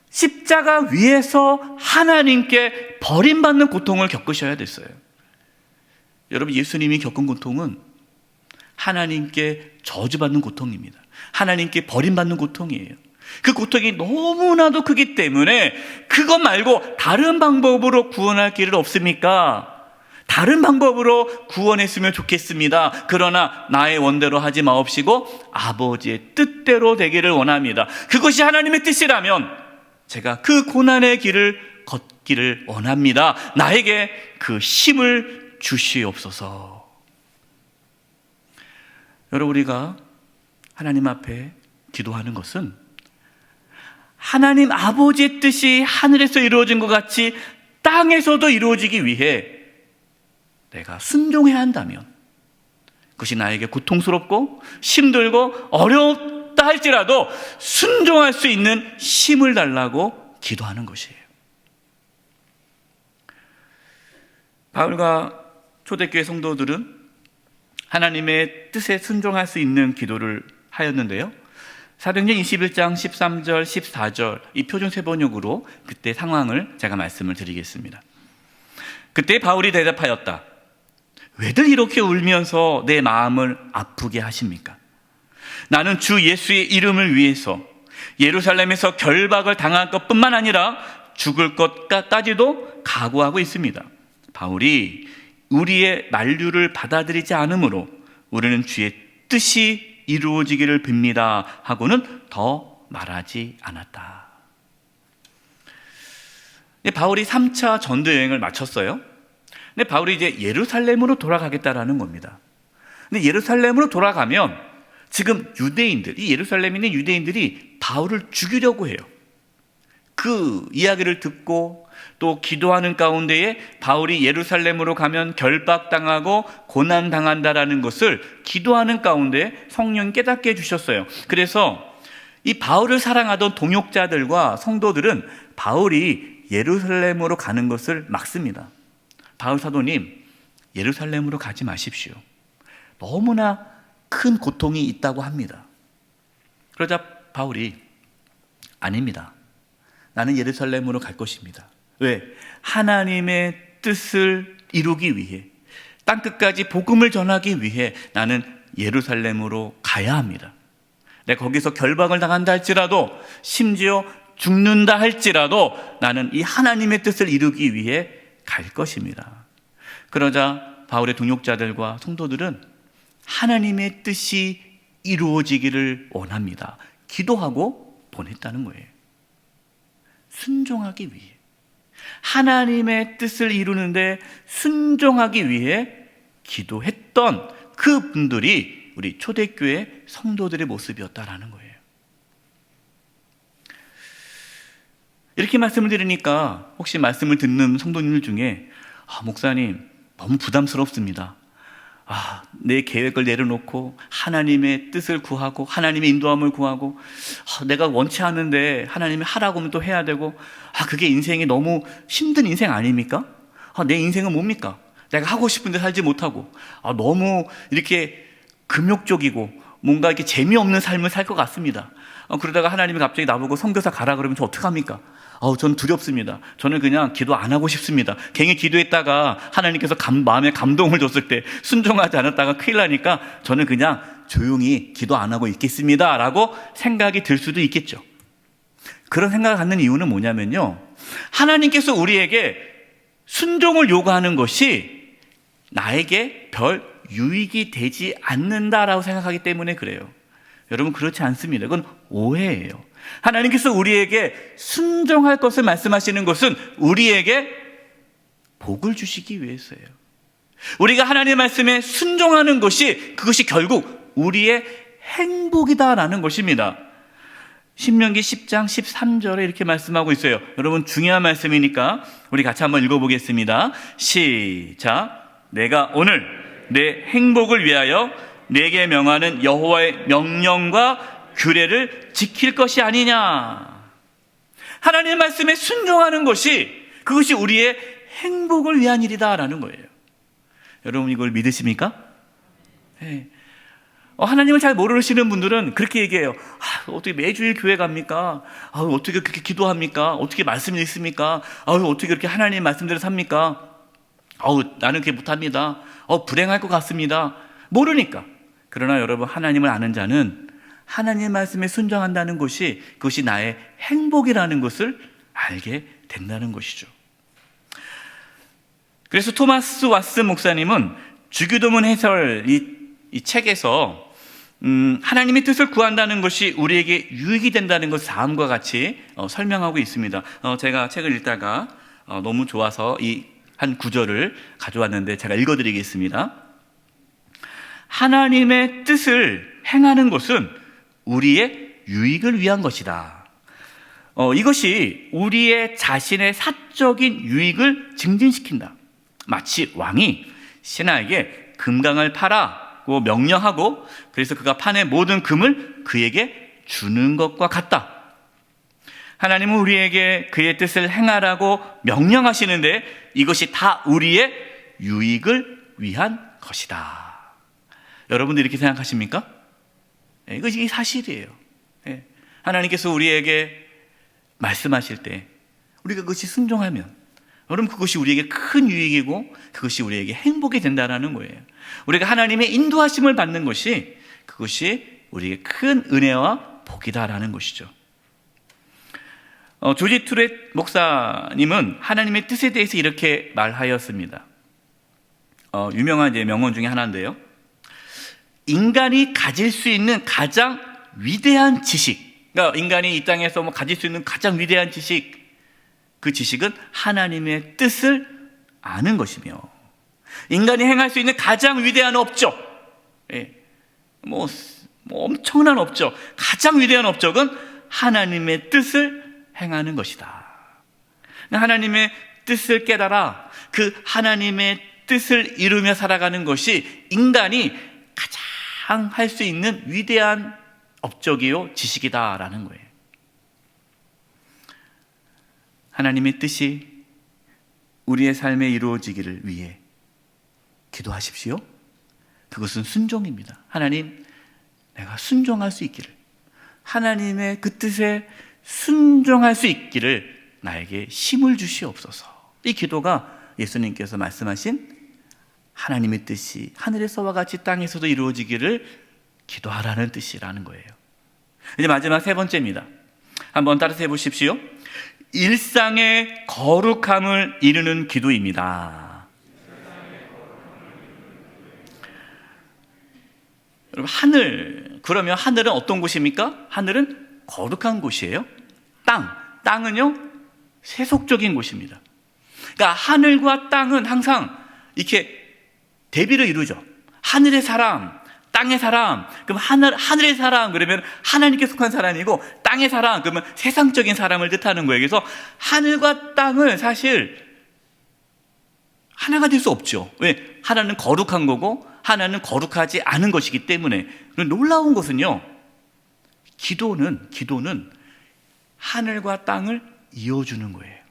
십자가 위에서 하나님께 버림받는 고통을 겪으셔야 됐어요. 여러분, 예수님이 겪은 고통은 하나님께 저주받는 고통입니다. 하나님께 버림받는 고통이에요. 그 고통이 너무나도 크기 때문에 그것 말고 다른 방법으로 구원할 길은 없습니까? 다른 방법으로 구원했으면 좋겠습니다. 그러나 나의 원대로 하지 마옵시고 아버지의 뜻대로 되기를 원합니다. 그것이 하나님의 뜻이라면 제가 그 고난의 길을 걷기를 원합니다. 나에게 그 힘을 주시옵소서. 여러분, 우리가 하나님 앞에 기도하는 것은 하나님 아버지의 뜻이 하늘에서 이루어진 것 같이 땅에서도 이루어지기 위해 내가 순종해야 한다면, 그것이 나에게 고통스럽고 힘들고 어렵다 할지라도 순종할 수 있는 힘을 달라고 기도하는 것이에요. 바울과 초대교회 성도들은 하나님의 뜻에 순종할 수 있는 기도를 하였는데요, 사도행전 21장 13절 14절 이 표준세 번역으로 그때 상황을 제가 말씀을 드리겠습니다. 그때 바울이 대답하였다. 왜들 이렇게 울면서 내 마음을 아프게 하십니까? 나는 주 예수의 이름을 위해서 예루살렘에서 결박을 당할 것뿐만 아니라 죽을 것까지도 각오하고 있습니다. 바울이 우리의 만류를 받아들이지 않으므로 우리는 주의 뜻이 이루어지기를 빕니다 하고는 더 말하지 않았다. 바울이 3차 전도 여행을 마쳤어요. 근데 바울이 이제 예루살렘으로 돌아가겠다라는 겁니다. 근데 예루살렘으로 돌아가면 지금 유대인들, 이 예루살렘에 있는 유대인들이 바울을 죽이려고 해요. 그 이야기를 듣고 또 기도하는 가운데에 바울이 예루살렘으로 가면 결박당하고 고난당한다라는 것을 기도하는 가운데 성령이 깨닫게 해주셨어요. 그래서 이 바울을 사랑하던 동역자들과 성도들은 바울이 예루살렘으로 가는 것을 막습니다. 바울 사도님, 예루살렘으로 가지 마십시오. 너무나 큰 고통이 있다고 합니다. 그러자 바울이 아닙니다. 나는 예루살렘으로 갈 것입니다. 왜? 하나님의 뜻을 이루기 위해, 땅끝까지 복음을 전하기 위해 나는 예루살렘으로 가야 합니다. 내가 거기서 결박을 당한다 할지라도, 심지어 죽는다 할지라도 나는 이 하나님의 뜻을 이루기 위해 갈 것입니다. 그러자 바울의 동역자들과 성도들은 하나님의 뜻이 이루어지기를 원합니다. 기도하고 보냈다는 거예요. 순종하기 위해, 하나님의 뜻을 이루는데 순종하기 위해 기도했던 그 분들이 우리 초대교회 성도들의 모습이었다라는 거예요. 이렇게 말씀을 드리니까 혹시 말씀을 듣는 성도님들 중에 목사님 너무 부담스럽습니다. 내 계획을 내려놓고 하나님의 뜻을 구하고 하나님의 인도함을 구하고 내가 원치 않은데 하나님이 하라고 하면 또 해야 되고 그게 인생이 너무 힘든 인생 아닙니까? 내 인생은 뭡니까? 내가 하고 싶은데 살지 못하고 너무 이렇게 금욕적이고 뭔가 이렇게 재미없는 삶을 살 것 같습니다. 그러다가 하나님이 갑자기 나보고 선교사 가라 그러면 저 어떡합니까? 저는 두렵습니다. 저는 그냥 기도 안 하고 싶습니다. 괜히 기도했다가 하나님께서 마음에 감동을 줬을 때 순종하지 않았다가 큰일 나니까 저는 그냥 조용히 기도 안 하고 있겠습니다 라고 생각이 들 수도 있겠죠. 그런 생각을 갖는 이유는 뭐냐면요, 하나님께서 우리에게 순종을 요구하는 것이 나에게 별 유익이 되지 않는다라고 생각하기 때문에 그래요. 여러분, 그렇지 않습니다. 그건 오해예요. 하나님께서 우리에게 순종할 것을 말씀하시는 것은 우리에게 복을 주시기 위해서예요. 우리가 하나님의 말씀에 순종하는 것이, 그것이 결국 우리의 행복이다라는 것입니다. 신명기 10장 13절에 이렇게 말씀하고 있어요. 여러분, 중요한 말씀이니까 우리 같이 한번 읽어보겠습니다. 시작. 내가 오늘 내 행복을 위하여 내게 명하는 여호와의 명령과 규례를 지킬 것이 아니냐. 하나님의 말씀에 순종하는 것이, 그것이 우리의 행복을 위한 일이다라는 거예요. 여러분, 이걸 믿으십니까? 네. 하나님을 잘 모르시는 분들은 그렇게 얘기해요. 어떻게 매주일 교회 갑니까? 어떻게 그렇게 기도합니까? 어떻게 말씀 읽습니까? 어떻게 그렇게 하나님의 말씀대로 삽니까? 나는 그렇게 못합니다. 불행할 것 같습니다. 모르니까. 그러나 여러분, 하나님을 아는 자는 하나님의 말씀에 순종한다는 것이, 그것이 나의 행복이라는 것을 알게 된다는 것이죠. 그래서 토마스 왓스 목사님은 주기도문 해설 이 책에서 하나님의 뜻을 구한다는 것이 우리에게 유익이 된다는 것을 다음과 같이 설명하고 있습니다. 제가 책을 읽다가 너무 좋아서 이 한 구절을 가져왔는데 제가 읽어드리겠습니다. 하나님의 뜻을 행하는 것은 우리의 유익을 위한 것이다. 이것이 우리의 자신의 사적인 유익을 증진시킨다. 마치 왕이 신하에게 금강을 파라고 명령하고, 그래서 그가 파낸 모든 금을 그에게 주는 것과 같다. 하나님은 우리에게 그의 뜻을 행하라고 명령하시는데 이것이 다 우리의 유익을 위한 것이다. 여러분들 이렇게 생각하십니까? 이것이 사실이에요. 하나님께서 우리에게 말씀하실 때 우리가 그것이 순종하면, 여러분, 그것이 우리에게 큰 유익이고 그것이 우리에게 행복이 된다는 거예요. 우리가 하나님의 인도하심을 받는 것이, 그것이 우리에게 큰 은혜와 복이다라는 것이죠. 조지 투렛 목사님은 하나님의 뜻에 대해서 이렇게 말하였습니다. 유명한 이제 명언 중에 하나인데요. 인간이 가질 수 있는 가장 위대한 지식, 그러니까 인간이 이 땅에서 가질 수 있는 가장 위대한 지식, 그 지식은 하나님의 뜻을 아는 것이며, 인간이 행할 수 있는 가장 위대한 업적, 뭐 엄청난 업적, 가장 위대한 업적은 하나님의 뜻을 행하는 것이다. 하나님의 뜻을 깨달아 그 하나님의 뜻을 이루며 살아가는 것이 인간이 가장 할 수 있는 위대한 업적이요 지식이다라는 거예요. 하나님의 뜻이 우리의 삶에 이루어지기를 위해 기도하십시오. 그것은 순종입니다. 하나님, 내가 순종할 수 있기를, 하나님의 그 뜻에 순종할 수 있기를 나에게 힘을 주시옵소서. 이 기도가 예수님께서 말씀하신 하나님의 뜻이 하늘에서와 같이 땅에서도 이루어지기를 기도하라는 뜻이라는 거예요. 이제 마지막 세 번째입니다. 한번 따라서 해보십시오. 일상의 거룩함을 이루는 기도입니다. 여러분, 하늘, 그러면 하늘은 어떤 곳입니까? 하늘은 거룩한 곳이에요. 땅은요 세속적인 곳입니다. 그러니까 하늘과 땅은 항상 이렇게 대비를 이루죠. 하늘의 사람, 땅의 사람. 그럼 하늘의 사람 그러면 하나님께 속한 사람이고, 땅의 사람 그러면 세상적인 사람을 뜻하는 거예요. 그래서 하늘과 땅은 사실 하나가 될 수 없죠. 왜? 하나는 거룩한 거고 하나는 거룩하지 않은 것이기 때문에. 놀라운 것은요, 기도는 하늘과 땅을 이어주는 거예요.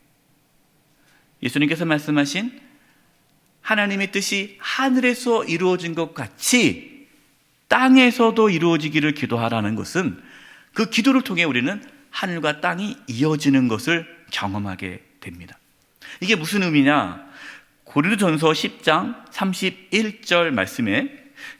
예수님께서 말씀하신 하나님의 뜻이 하늘에서 이루어진 것 같이 땅에서도 이루어지기를 기도하라는 것은, 그 기도를 통해 우리는 하늘과 땅이 이어지는 것을 경험하게 됩니다. 이게 무슨 의미냐? 고린도전서 10장 31절 말씀에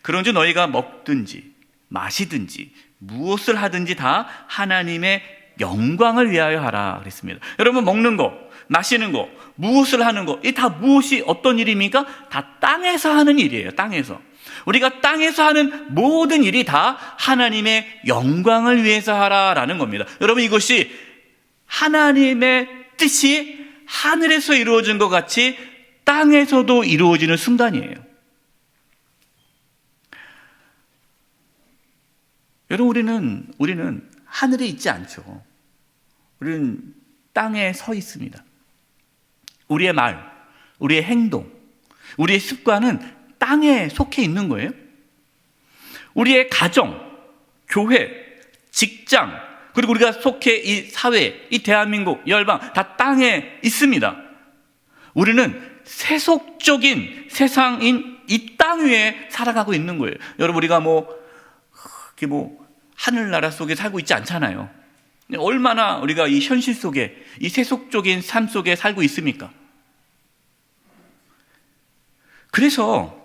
그런즉 너희가 먹든지 마시든지 무엇을 하든지 다 하나님의 영광을 위하여 하라 그랬습니다. 여러분, 먹는 거, 마시는 거, 무엇을 하는 거, 이 다 무엇이 어떤 일입니까? 다 땅에서 하는 일이에요. 땅에서. 우리가 땅에서 하는 모든 일이 다 하나님의 영광을 위해서 하라라는 겁니다. 여러분, 이것이 하나님의 뜻이 하늘에서 이루어진 것 같이 땅에서도 이루어지는 순간이에요. 여러분, 우리는 하늘에 있지 않죠. 우리는 땅에 서 있습니다. 우리의 말, 우리의 행동, 우리의 습관은 땅에 속해 있는 거예요. 우리의 가정, 교회, 직장, 그리고 우리가 속해 이 사회, 이 대한민국, 열방 다 땅에 있습니다. 우리는 세속적인 세상인 이 땅 위에 살아가고 있는 거예요. 여러분, 우리가 하늘나라 속에 살고 있지 않잖아요. 얼마나 우리가 이 현실 속에, 이 세속적인 삶 속에 살고 있습니까? 그래서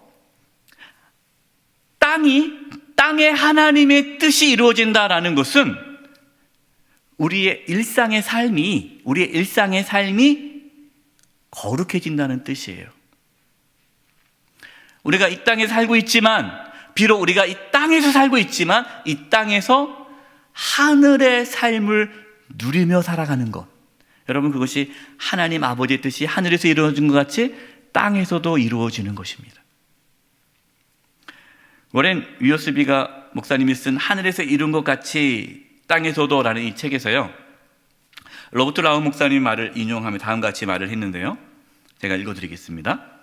땅에 하나님의 뜻이 이루어진다라는 것은 우리의 일상의 삶이 거룩해진다는 뜻이에요. 우리가 이 땅에 살고 있지만, 비록 우리가 이 땅에서 살고 있지만, 이 땅에서 하늘의 삶을 누리며 살아가는 것, 여러분, 그것이 하나님 아버지의 뜻이 하늘에서 이루어진 것 같이 땅에서도 이루어지는 것입니다. 워렌 위어스비가 목사님이 쓴 하늘에서 이룬 것 같이 땅에서도 라는 이 책에서요, 로버트 라우 목사님 말을 인용하며 다음과 같이 말을 했는데요, 제가 읽어드리겠습니다.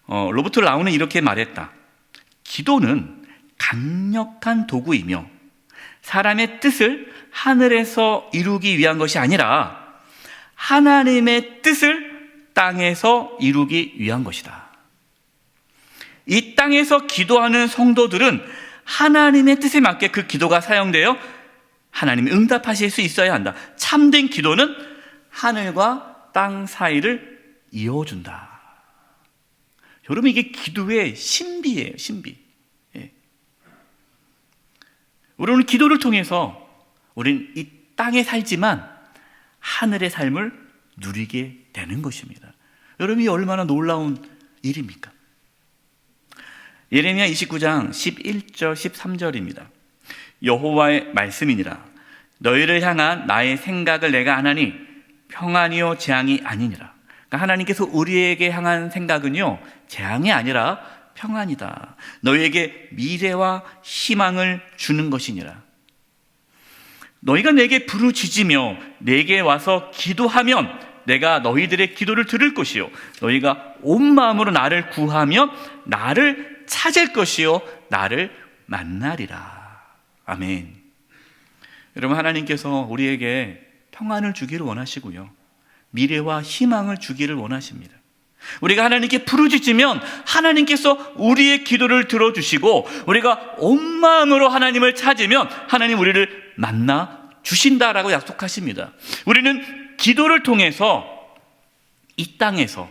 로버트 라우는 이렇게 말했다. 기도는 강력한 도구이며 사람의 뜻을 하늘에서 이루기 위한 것이 아니라 하나님의 뜻을 땅에서 이루기 위한 것이다. 이 땅에서 기도하는 성도들은 하나님의 뜻에 맞게 그 기도가 사용되어 하나님이 응답하실 수 있어야 한다. 참된 기도는 하늘과 땅 사이를 이어준다. 여러분, 이게 기도의 신비예요, 신비. 예. 우리는 기도를 통해서 우리는 이 땅에 살지만 하늘의 삶을 누리게 되는 것입니다. 여러분, 이 얼마나 놀라운 일입니까? 예레미야 29장 11절 13절입니다. 여호와의 말씀이니라. 너희를 향한 나의 생각을 내가 아나니 평안이요 재앙이 아니니라. 그러니까 하나님께서 우리에게 향한 생각은요, 재앙이 아니라 평안이다. 너희에게 미래와 희망을 주는 것이니라. 너희가 내게 부르짖으며 내게 와서 기도하면 내가 너희들의 기도를 들을 것이요, 너희가 온 마음으로 나를 구하면 나를 찾을 것이요, 나를 만나리라. 아멘. 여러분, 하나님께서 우리에게 평안을 주기를 원하시고요, 미래와 희망을 주기를 원하십니다. 우리가 하나님께 부르짖으면 하나님께서 우리의 기도를 들어주시고, 우리가 온 마음으로 하나님을 찾으면 하나님 우리를 만나 주신다라고 약속하십니다. 우리는 기도를 통해서 이 땅에서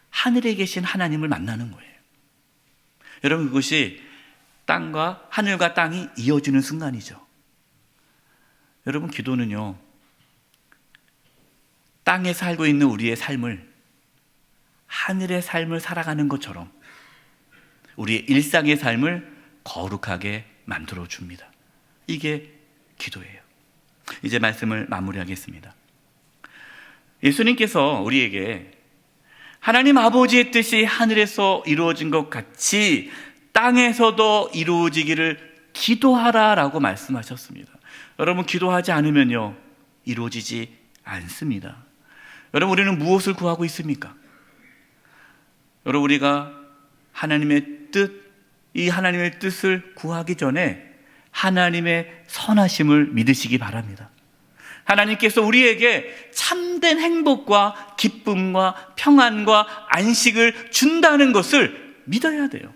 하늘에 계신 하나님을 만나는 거예요. 여러분, 그것이 땅과 하늘과 땅이 이어지는 순간이죠. 여러분, 기도는요, 땅에 살고 있는 우리의 삶을 하늘의 삶을 살아가는 것처럼 우리의 일상의 삶을 거룩하게 만들어 줍니다. 이게 기도예요. 이제 말씀을 마무리하겠습니다. 예수님께서 우리에게 하나님 아버지의 뜻이 하늘에서 이루어진 것 같이 땅에서도 이루어지기를 기도하라라고 말씀하셨습니다. 여러분, 기도하지 않으면요, 이루어지지 않습니다. 여러분, 우리는 무엇을 구하고 있습니까? 여러분, 우리가 하나님의 뜻, 이 하나님의 뜻을 구하기 전에 하나님의 선하심을 믿으시기 바랍니다. 하나님께서 우리에게 참된 행복과 기쁨과 평안과 안식을 준다는 것을 믿어야 돼요.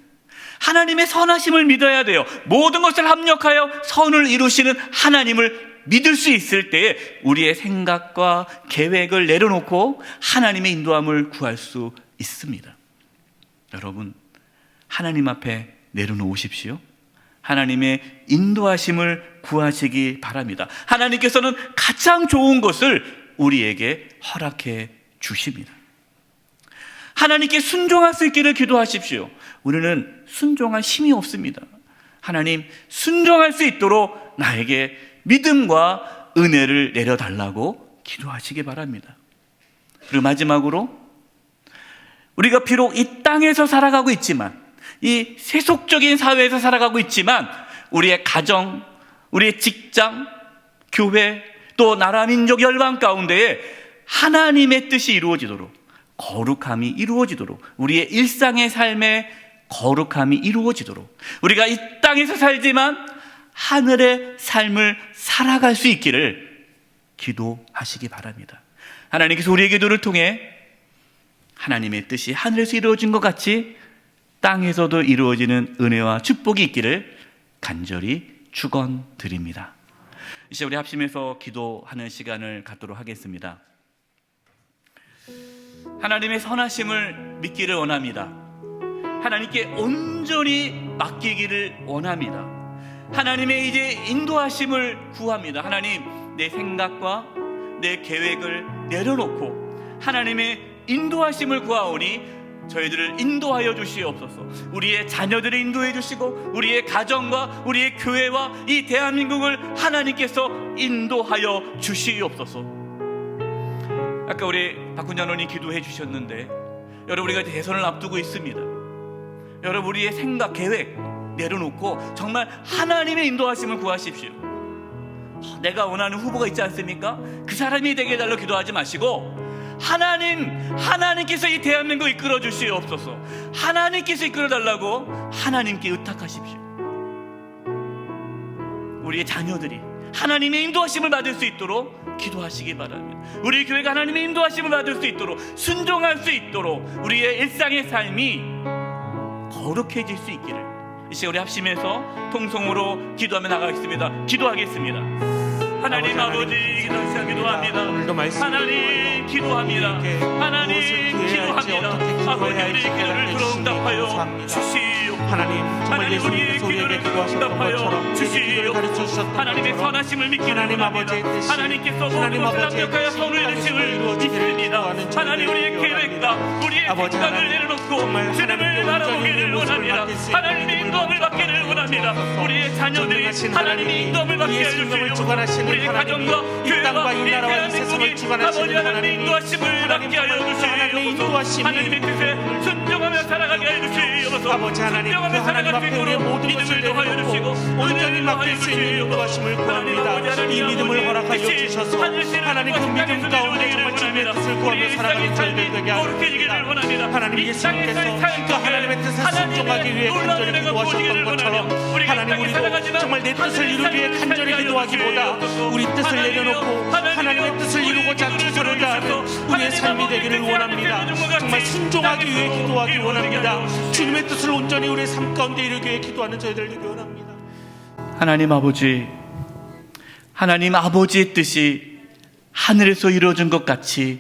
하나님의 선하심을 믿어야 돼요. 모든 것을 합력하여 선을 이루시는 하나님을 믿을 수 있을 때에 우리의 생각과 계획을 내려놓고 하나님의 인도함을 구할 수 있습니다. 여러분, 하나님 앞에 내려놓으십시오. 하나님의 인도하심을 구하시기 바랍니다. 하나님께서는 가장 좋은 것을 우리에게 허락해 주십니다. 하나님께 순종할 수 있기를 기도하십시오. 우리는 순종할 힘이 없습니다. 하나님, 순종할 수 있도록 나에게 믿음과 은혜를 내려달라고 기도하시기 바랍니다. 그리고 마지막으로, 우리가 비록 이 땅에서 살아가고 있지만, 이 세속적인 사회에서 살아가고 있지만, 우리의 가정, 우리의 직장, 교회, 또 나라, 민족, 열방 가운데에 하나님의 뜻이 이루어지도록, 거룩함이 이루어지도록, 우리의 일상의 삶에 거룩함이 이루어지도록, 우리가 이 땅에서 살지만 하늘의 삶을 살아갈 수 있기를 기도하시기 바랍니다. 하나님께서 우리의 기도를 통해 하나님의 뜻이 하늘에서 이루어진 것 같이 땅에서도 이루어지는 은혜와 축복이 있기를 간절히 축원드립니다. 이제 우리 합심해서 기도하는 시간을 갖도록 하겠습니다. 하나님의 선하심을 믿기를 원합니다. 하나님께 온전히 맡기기를 원합니다. 하나님의 이제 인도하심을 구합니다. 하나님, 내 생각과 내 계획을 내려놓고 하나님의 인도하심을 구하오니 저희들을 인도하여 주시옵소서. 우리의 자녀들을 인도해 주시고 우리의 가정과 우리의 교회와 이 대한민국을 하나님께서 인도하여 주시옵소서. 아까 우리 박훈 장로님 기도해 주셨는데, 여러분, 우리가 대선을 앞두고 있습니다. 여러분, 우리의 생각, 계획 내려놓고 정말 하나님의 인도하심을 구하십시오. 내가 원하는 후보가 있지 않습니까? 그 사람이 되게 해달라고 기도하지 마시고 하나님께서 이 대한민국을 이끌어 주시옵소서. 하나님께서 이끌어 달라고 하나님께 의탁하십시오. 우리의 자녀들이 하나님의 인도하심을 받을 수 있도록 기도하시기 바랍니다. 우리 교회가 하나님의 인도하심을 받을 수 있도록, 순종할 수 있도록 우리의 일상의 삶이 거룩해질 수 있기를, 이제 우리 합심해서 통성으로 기도하며 나가겠습니다. 기도하겠습니다. 하나님 아버지, 기도합니다. 하나님 기도합니다. 하나님 기도합니다. 아버지, 우리 기도를 들어 응답하여 주시옵소서. 하나님 정말 예수님께서 우리에게 기도하셨던 것처럼 우리에게 기도를 가르쳐 주셨던 하나님의 것처럼 선하심을 믿기를 하나님 원합니다. 아버지의 뜻이 하나님께서 모든 하나님 것을 아버지의 완벽하여 뜻이 선을 이루심을 이루어지기를 믿습니다. 기도하는 하나님 우리의 저희들을 계획과 우리의 아버지 생각을 하나님, 내려놓고 정말 주님을 하나님께 바라보기를 온전히 원합니다. 모습을 맡길 수 있는 하나님의 믿음을 인도함을 받기를 원합니다. 우리의 자녀들이 전능하신 하나님의 인도함을 받게 우리의 생명을 해주시옵소서. 주관하시는 우리의 하나님이 가정과 이 땅과 교회와 이 이 나라와 이 대한민국이 세상을 주관하시는 아버지 하나님의 하나님이 인도하심을 받게 하여 하나님의 주시옵소서. 인도하심이 하나님의 뜻에 순종하며 살아가게 하여 주시옵소서. 아버지 하나님 그 순종하며 하나님 살아갈 수 앞에 우리의 있도록 모든 것을 믿음을 더하여 주시고 내려놓고 온전히 은혜를 맡길 더하여 수 있는 주시옵소서. 인도하심을 하나님 아버지, 구합니다. 하나님 이 믿음을 아버지, 허락하여 뜻이 주셔서 하늘신의 하나님 그 뜻과 믿음 땅에서 가운데 이루어지기를 정말 주님의 원합니다. 뜻을 구하며 우리의 살아가는 땅의 저희들 삶이 되게 거룩해지기를 하옵니다. 원합니다. 하나님 이 땅의 예수님께서 삶 그 속에 하나님의 뜻에 하나님의 순종하기 위해 놀라운 간절히 은혜가 기도하셨던 부어지기를 것처럼 원하며 우리가 이 하나님 땅에 우리도 살아가지만 정말 내 뜻을 하늘의 이루기 위해 삶을 간절히 살게 기도하기보다 하여 주시옵소서. 우리 뜻을 하나님이여, 내려놓고 하나님의 뜻을 우리 이루고자 기도를 최선을 다하는 들어주셔서 우리의 삶이 하나님 되기를 아버지 원합니다. 뜻에 같이 정말 순종하기 위해 땅에서 기도하기 이루어지게 원합니다. 하여 주시옵소서. 주님의 뜻을 온전히 우리의 삶 가운데 이루기 위해 기도하는 저희들 되기 원합니다. 하나님 아버지, 하나님 아버지의 뜻이 하늘에서 이루어진 것 같이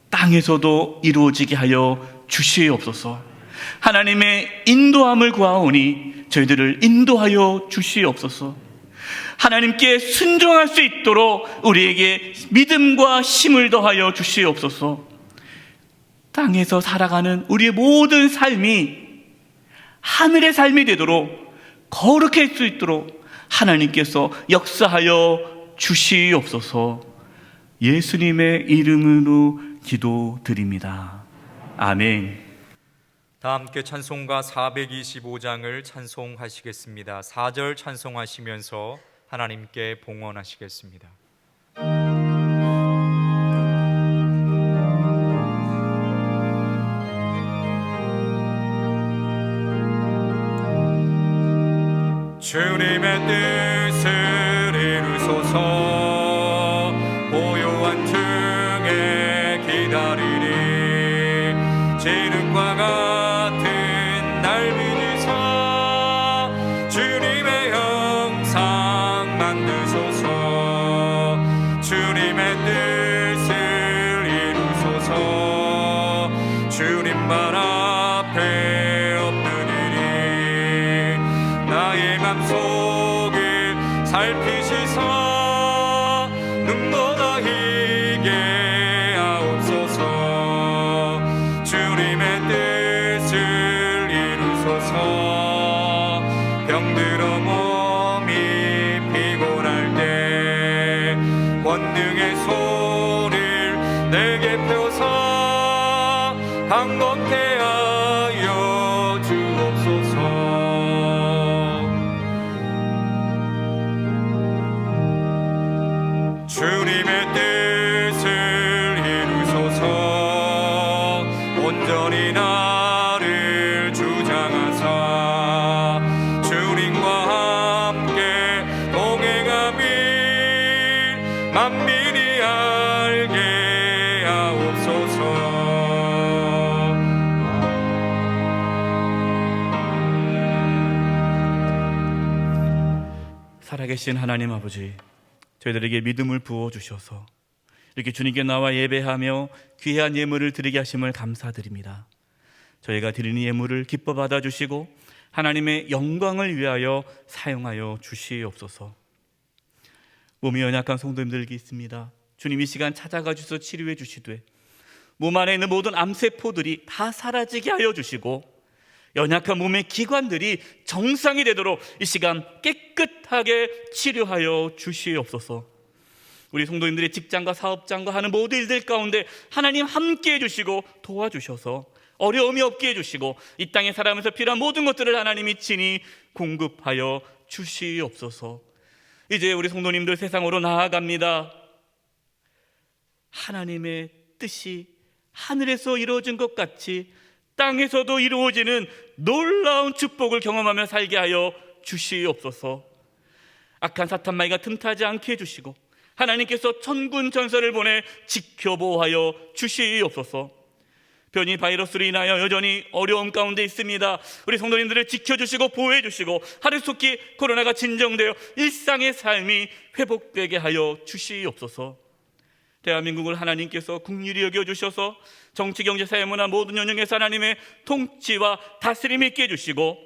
땅에서도 이루어지게 하여 주시옵소서. 하나님의 인도함을 구하오니 저희들을 인도하여 주시옵소서. 하나님께 순종할 수 있도록 우리에게 믿음과 힘을 더하여 주시옵소서. 땅에서 살아가는 우리의 모든 삶이 하늘의 삶이 되도록 거룩할 수 있도록 하나님께서 역사하여 주시옵소서. 예수님의 이름으로 기도드립니다. 아멘. 다 함께 찬송가 425장을 찬송하시겠습니다. 4절 찬송하시면서 하나님께 봉헌하시겠습니다. 주님의 뜻을 이루소서. 고요한 중에 기다리니 지름과 같은 날 믿으사 주님의 형상 만드소서. 주님의 뜻을 이루소서. 주님 발 앞에 엎드리니 나의 맘속을 살피시사 눈보다 희게 하옵소서. 주님의 뜻을 이루소서. 병들어 몸이 피곤할 때 권능의 손을 내게 펴사 강건케 하여 주옵소서. 주님의 뜻을 이루소서. 온전히 나를 주장하사 주님과 함께 동행하며 만민이 알게 하옵소서. 살아계신 하나님 아버지, 저희들에게 믿음을 부어주셔서 이렇게 주님께 나와 예배하며 귀한 예물을 드리게 하심을 감사드립니다. 저희가 드리는 예물을 기뻐 받아주시고 하나님의 영광을 위하여 사용하여 주시옵소서. 몸이 연약한 성도님들이 있습니다. 주님 이 시간 찾아가 주셔서 치료해 주시되 몸 안에 있는 모든 암세포들이 다 사라지게 하여 주시고 연약한 몸의 기관들이 정상이 되도록 이 시간 깨끗하게 치료하여 주시옵소서. 우리 성도님들의 직장과 사업장과 하는 모든 일들 가운데 하나님 함께해 주시고 도와주셔서 어려움이 없게 해주시고 이 땅에 살아가면서 필요한 모든 것들을 하나님이 친히 공급하여 주시옵소서. 이제 우리 성도님들 세상으로 나아갑니다. 하나님의 뜻이 하늘에서 이루어진 것 같이 땅에서도 이루어지는 놀라운 축복을 경험하며 살게 하여 주시옵소서. 악한 사탄 마귀가 틈타지 않게 해주시고 하나님께서 천군 천사를 보내 지켜보호하여 주시옵소서. 변이 바이러스로 인하여 여전히 어려움 가운데 있습니다. 우리 성도님들을 지켜주시고 보호해주시고 하루속히 코로나가 진정되어 일상의 삶이 회복되게 하여 주시옵소서. 대한민국을 하나님께서 긍휼히 여겨주셔서 정치, 경제, 사회, 문화 모든 영역에서 하나님의 통치와 다스림이 있게 해주시고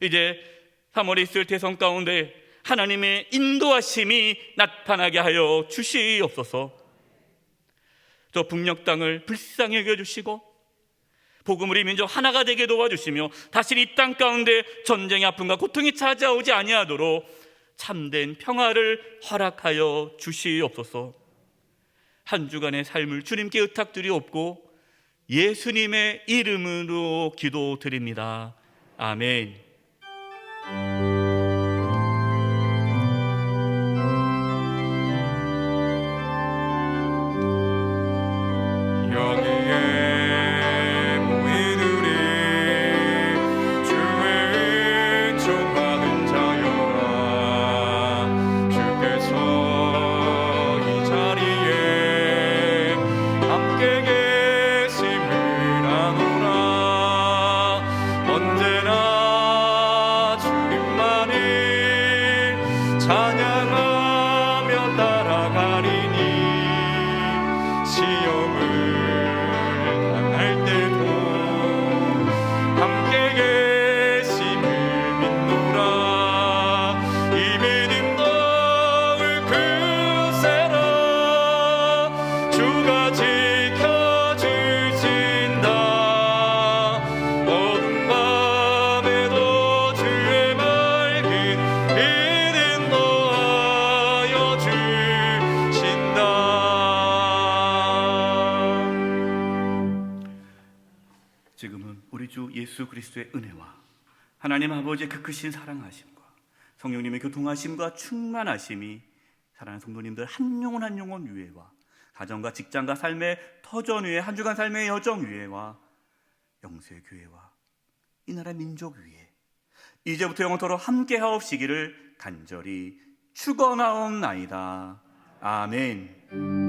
이제 3월에 있을 대선 가운데 하나님의 인도하심이 나타나게 하여 주시옵소서. 저 북녘 땅을 불쌍히 여겨주시고 복음을 이 민족 하나가 되게 도와주시며 다시 이 땅 가운데 전쟁의 아픔과 고통이 찾아오지 아니하도록 참된 평화를 허락하여 주시옵소서. 한 주간의 삶을 주님께 의탁드리옵고 예수님의 이름으로 기도드립니다. 아멘. 여기에 모인 우리 주의 은총 받은 자여라. 주께서 이 자리에 함께 계심을 아노라. 언제나 주님만을 찬양하며 따라가리니 시험을 당할 때도 함께 계심을 믿노라. 이 믿음 너울 그세라. 주가 지켜주신다. 어두운 밤에도 주의 맑은 빛은 너하여 주신다. 지금은 우리 주 예수 그리스도의 은혜와 하나님 아버지의 그 크신 사랑하심과 성령님의 교통하심과 충만하심이 사랑하는 성도님들 한 영혼 한 영혼 위에와 가정과 직장과 삶의 터전 위에 한 주간 삶의 여정 위에와 영세의 교회와 이 나라 민족 위에 이제부터 영원토록 함께 하옵시기를 간절히 축원하옵나이다. 아멘.